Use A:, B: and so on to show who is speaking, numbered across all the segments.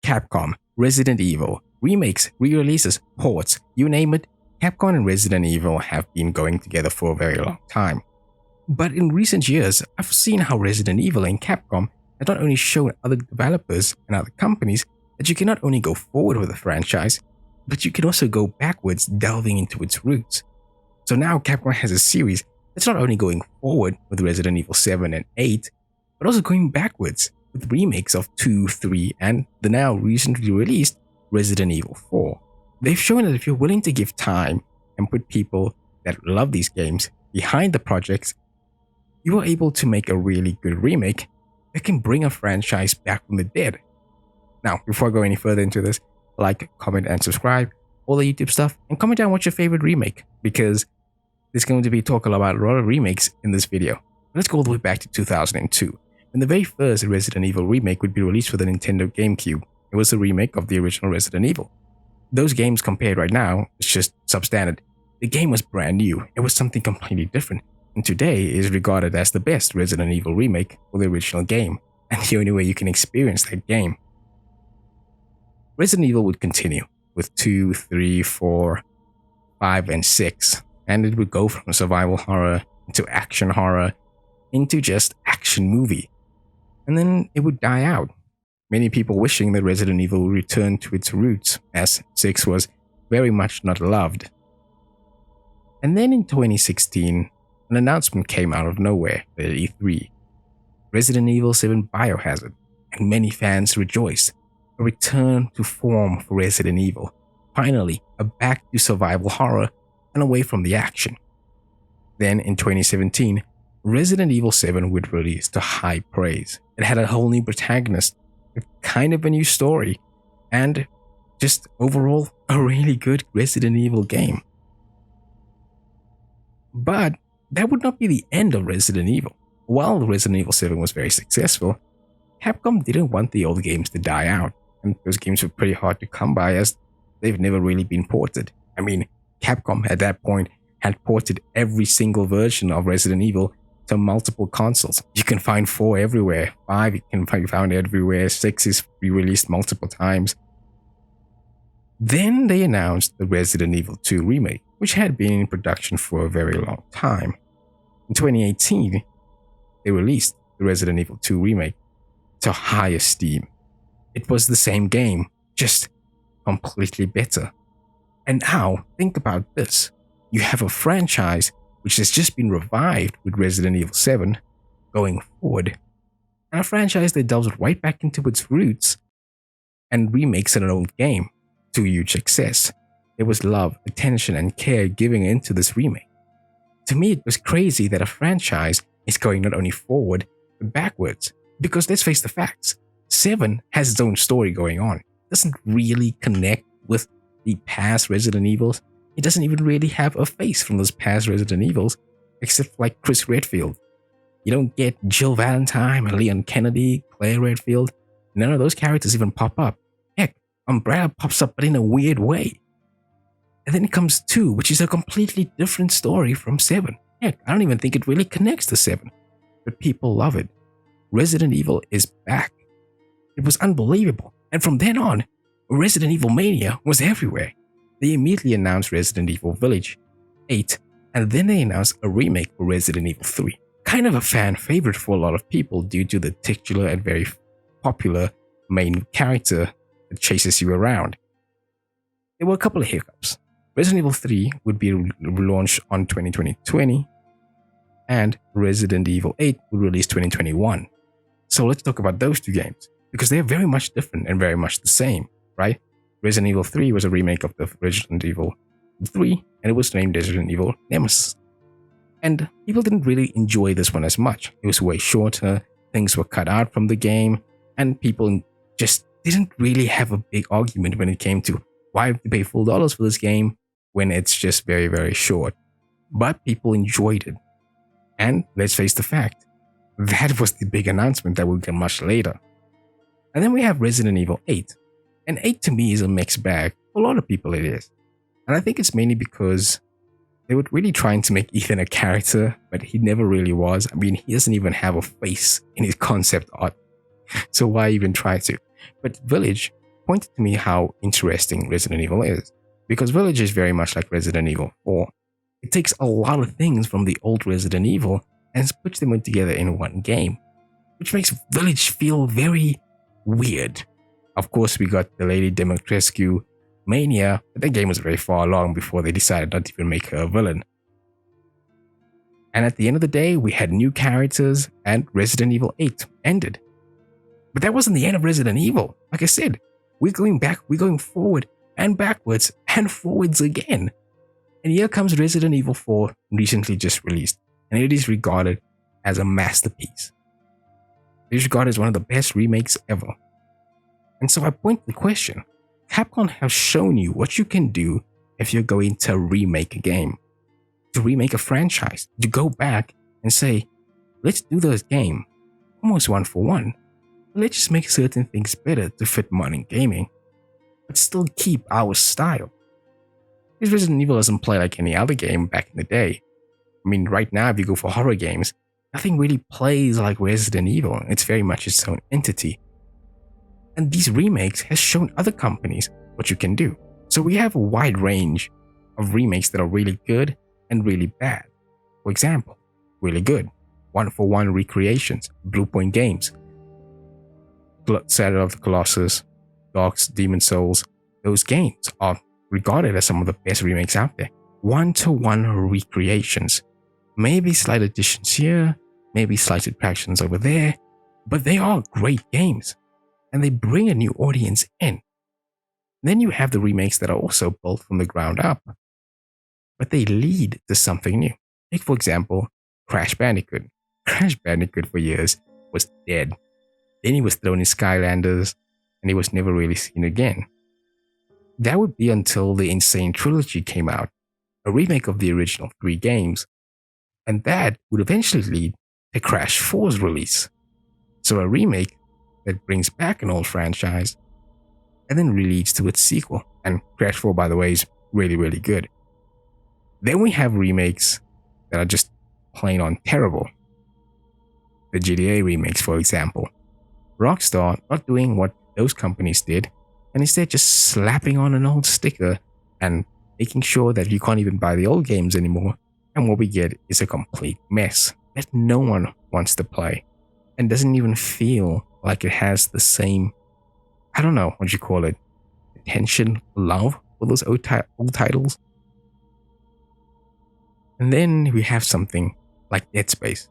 A: Capcom, Resident Evil, remakes, re-releases, ports, you name it, Capcom and Resident Evil have been going together for a very long time. But in recent years, I've seen how Resident Evil and Capcom have not only shown other developers and other companies that you can not only go forward with a franchise, but you can also go backwards, delving into its roots. So now Capcom has a series that's not only going forward with Resident Evil 7 and 8, but also going backwards with remakes of 2, 3, and the now recently released Resident Evil 4. They've shown that if you're willing to give time and put people that love these games behind the projects, you are able to make a really good remake that can bring a franchise back from the dead. Now, before I go any further into this, like, comment, and subscribe, all the YouTube stuff, and comment down what's your favorite remake, because there's going to be talking about a lot of remakes in this video. Let's go all the way back to 2002, when the very first Resident Evil remake would be released for the Nintendo GameCube. It was a remake of the original Resident Evil. Those games compared right now, it's just substandard. The game was brand new, it was something completely different, and today is regarded as the best Resident Evil remake for the original game, and the only way you can experience that game. Resident Evil would continue with 2, 3, 4, 5, and 6, and it would go from survival horror into action horror into just action movie, and then it would die out. Many people wishing that Resident Evil would return to its roots, as 6 was very much not loved. And then in 2016, an announcement came out of nowhere at E3. Resident Evil 7 Biohazard, and many fans rejoiced. A return to form for Resident Evil. Finally, a back to survival horror and away from the action. Then in 2017, Resident Evil 7 would release to high praise. It had a whole new protagonist, kind of a new story, and just overall a really good Resident Evil game. But that would not be the end of Resident Evil. While Resident Evil 7 was very successful, Capcom didn't want the old games to die out, and those games were pretty hard to come by as they've never really been ported. I mean, Capcom at that point had ported every single version of Resident Evil to multiple consoles. You can find 4 everywhere, 5 you can be found everywhere, 6 is re-released multiple times. Then they announced the Resident Evil 2 remake, which had been in production for a very long time. In 2018, they released the Resident Evil 2 remake to high esteem. It was the same game, just completely better. And now, think about this. You have a franchise which has just been revived with Resident Evil 7 going forward, and a franchise that delves right back into its roots and remakes an old game to huge success. There was love, attention, and care given into this remake. To me, it was crazy that a franchise is going not only forward, but backwards. Because let's face the facts, 7 has its own story going on. It doesn't really connect with the past Resident Evils. It doesn't even really have a face from those past Resident Evils, except for like Chris Redfield. You don't get Jill Valentine, Leon Kennedy, Claire Redfield. None of those characters even pop up. Heck, Umbrella pops up, but in a weird way. And then comes 2, which is a completely different story from 7. Heck, I don't even think it really connects to 7. But people love it. Resident Evil is back. It was unbelievable. And from then on, Resident Evil Mania was everywhere. They immediately announced Resident Evil Village 8, and then they announced a remake for Resident Evil 3. Kind of a fan favorite for a lot of people due to the titular and very popular main character that chases you around. There were a couple of hiccups. Resident Evil 3 would be relaunched on 2020, and Resident Evil 8 would release 2021. So let's talk about those 2 games, because they're very much different and very much the same, right? Resident Evil 3 was a remake of the Resident Evil 3, and it was named Resident Evil Nemesis. And people didn't really enjoy this one as much. It was way shorter, things were cut out from the game, and people just didn't really have a big argument when it came to why have to pay full dollars for this game when it's just very, very short. But people enjoyed it. And let's face the fact, that was the big announcement that will come much later. And then we have Resident Evil 8. And 8 to me is a mixed bag. For a lot of people it is. And I think it's mainly because they were really trying to make Ethan a character, but he never really was. I mean, he doesn't even have a face in his concept art. So why even try to? But Village pointed to me how interesting Resident Evil is, because Village is very much like Resident Evil 4. It takes a lot of things from the old Resident Evil and puts them together in one game, which makes Village feel very weird. Of course, we got the Lady Dimitrescu Mania, but that game was very far along before they decided not to even make her a villain. And at the end of the day, we had new characters and Resident Evil 8 ended. But that wasn't the end of Resident Evil. Like I said, we're going back, we're going forward and backwards and forwards again. And here comes Resident Evil 4, recently just released, and it is regarded as a masterpiece. It is regarded as one of the best remakes ever. And so I point the question, Capcom have shown you what you can do if you're going to remake a game, to remake a franchise, to go back and say, let's do this game almost one for one. Let's just make certain things better to fit modern gaming, but still keep our style. Because Resident Evil doesn't play like any other game back in the day. I mean, right now, if you go for horror games, nothing really plays like Resident Evil. It's very much its own entity. And these remakes has shown other companies what you can do. So we have a wide range of remakes that are really good and really bad. For example, really good, one-for-one recreations, Bluepoint Games, Shadow of the Colossus, Dark's Demon Souls. Those games are regarded as some of the best remakes out there. One-to-one recreations. Maybe slight additions here, maybe slight subtractions over there, but they are great games. And they bring a new audience in. Then you have the remakes that are also built from the ground up, but they lead to something new. Take, for example, Crash Bandicoot. Crash Bandicoot for years was dead. Then he was thrown in Skylanders, and he was never really seen again. That would be until the Insane Trilogy came out, a remake of the original 3 games, and that would eventually lead to Crash 4's release. So a remake that brings back an old franchise and then leads to its sequel. And Crash 4, by the way, is really, really good. Then we have remakes that are just plain on terrible. The GTA remakes, for example. Rockstar not doing what those companies did, and instead just slapping on an old sticker and making sure that you can't even buy the old games anymore. And what we get is a complete mess that no one wants to play and doesn't even feel like it has the same, I don't know what you call it, attention, love for those old titles. And then we have something like Dead Space,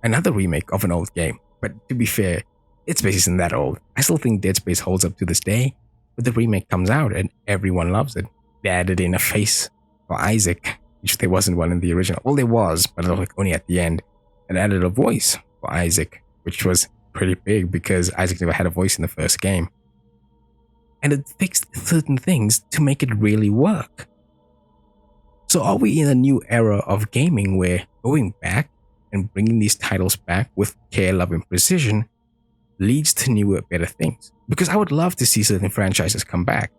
A: another remake of an old game. But to be fair, Dead Space isn't that old. I still think Dead Space holds up to this day, but the remake comes out and everyone loves it. They added in a face for Isaac, which there wasn't one in the original. Well, there was, but like only at the end. And added a voice for Isaac, which was pretty big because Isaac never had a voice in the first game. And it fixed certain things to make it really work. So are we in a new era of gaming where going back and bringing these titles back with care, love, and precision leads to newer, better things? Because I would love to see certain franchises come back.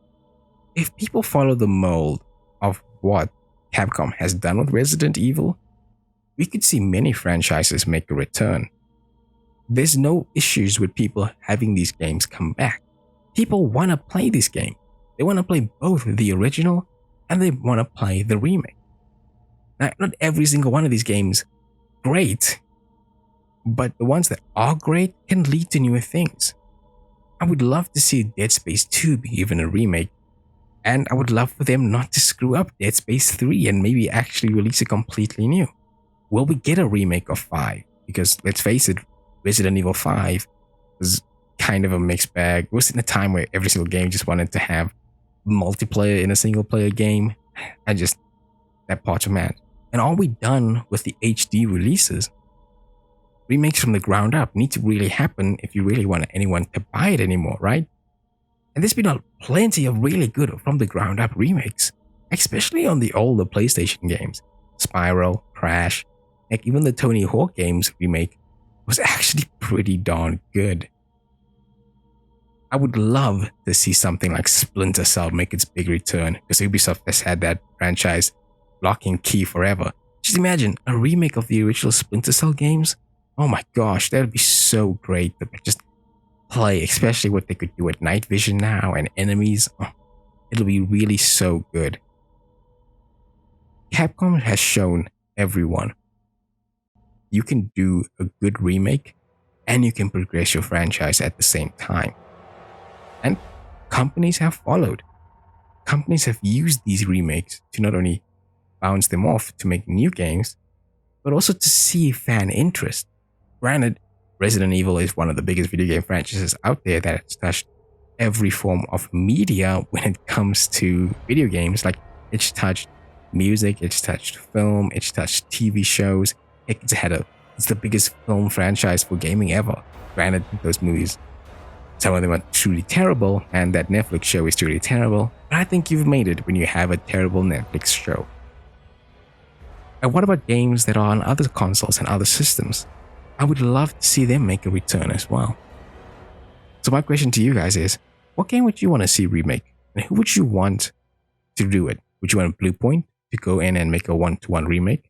A: If people follow the mold of what Capcom has done with Resident Evil, we could see many franchises make a return. There's no issues with people having these games come back. People want to play this game. They want to play both the original and they want to play the remake. Now, not every single one of these games great, but the ones that are great can lead to newer things. I would love to see Dead Space 2 be given a remake, and I would love for them not to screw up Dead Space 3 and maybe actually release it completely new. Will we get a remake of 5? Because let's face it, Resident Evil 5 was kind of a mixed bag. It was in a time where every single game just wanted to have multiplayer in a single player game. That part of man. And are we done with the HD releases? Remakes from the ground up need to really happen if you really want anyone to buy it anymore, right? And there's been plenty of really good from the ground up remakes, especially on the older PlayStation games. Spyro, Crash, heck, even the Tony Hawk games remake was actually pretty darn good. I would love to see something like Splinter Cell make its big return, because Ubisoft has had that franchise lock and key forever. Just imagine a remake of the original Splinter Cell games. Oh my gosh, that would be so great. Just play, especially what they could do with night vision now and enemies. Oh, it'll be really so good. Capcom has shown everyone you can do a good remake and you can progress your franchise at the same time. And companies have followed. Companies have used these remakes to not only bounce them off to make new games, but also to see fan interest. Granted, Resident Evil is one of the biggest video game franchises out there that has touched every form of media when it comes to video games. Like, it's touched music, it's touched film, it's touched TV shows. It's the biggest film franchise for gaming ever. Granted, those movies, some of them are truly terrible, and that Netflix show is truly terrible, but I think you've made it when you have a terrible Netflix show. And what about games that are on other consoles and other systems? I would love to see them make a return as well. So my question to you guys is, what game would you want to see remake? And who would you want to do it? Would you want Bluepoint to go in and make a one-to-one remake?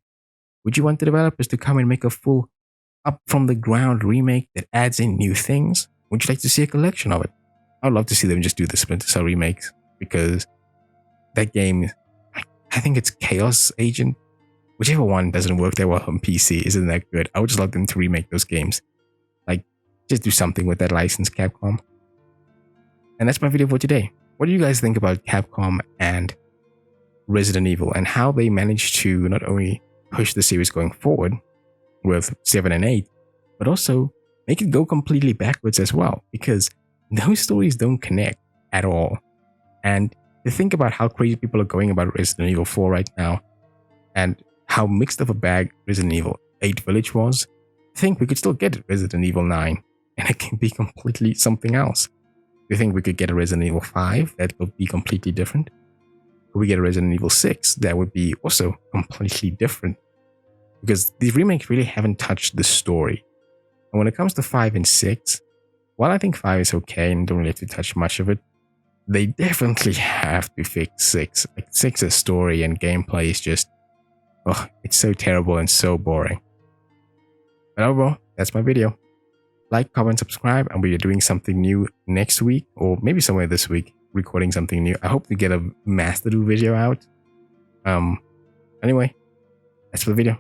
A: Would you want the developers to come and make a full up from the ground remake that adds in new things? Would you like to see a collection of it? I'd love to see them just do the Splinter Cell remakes, because that game, I think it's Chaos Agent. Whichever one doesn't work that well on PC isn't that good. I would just love them to remake those games. Like, just do something with that license, Capcom. And that's my video for today. What do you guys think about Capcom and Resident Evil, and how they managed to not only push the series going forward with 7 and 8, but also make it go completely backwards as well, because those stories don't connect at all. And to think about how crazy people are going about Resident Evil 4 right now, and how mixed of a bag Resident Evil 8 Village was, I think we could still get Resident Evil 9, and it can be completely something else. Do you think we could get a Resident Evil 5 that would be completely different? Could we get a Resident Evil 6 that would be also completely different? Because these remakes really haven't touched the story. And when it comes to 5 and 6, while I think 5 is okay and don't really have to touch much of it, they definitely have to fix 6. Like, 6's story and gameplay is just, oh, it's so terrible and so boring. But overall, that's my video. Like, comment, subscribe, and we're doing something new next week, or maybe somewhere this week, recording something new. I hope to get a Master Do video out. Anyway, that's the video.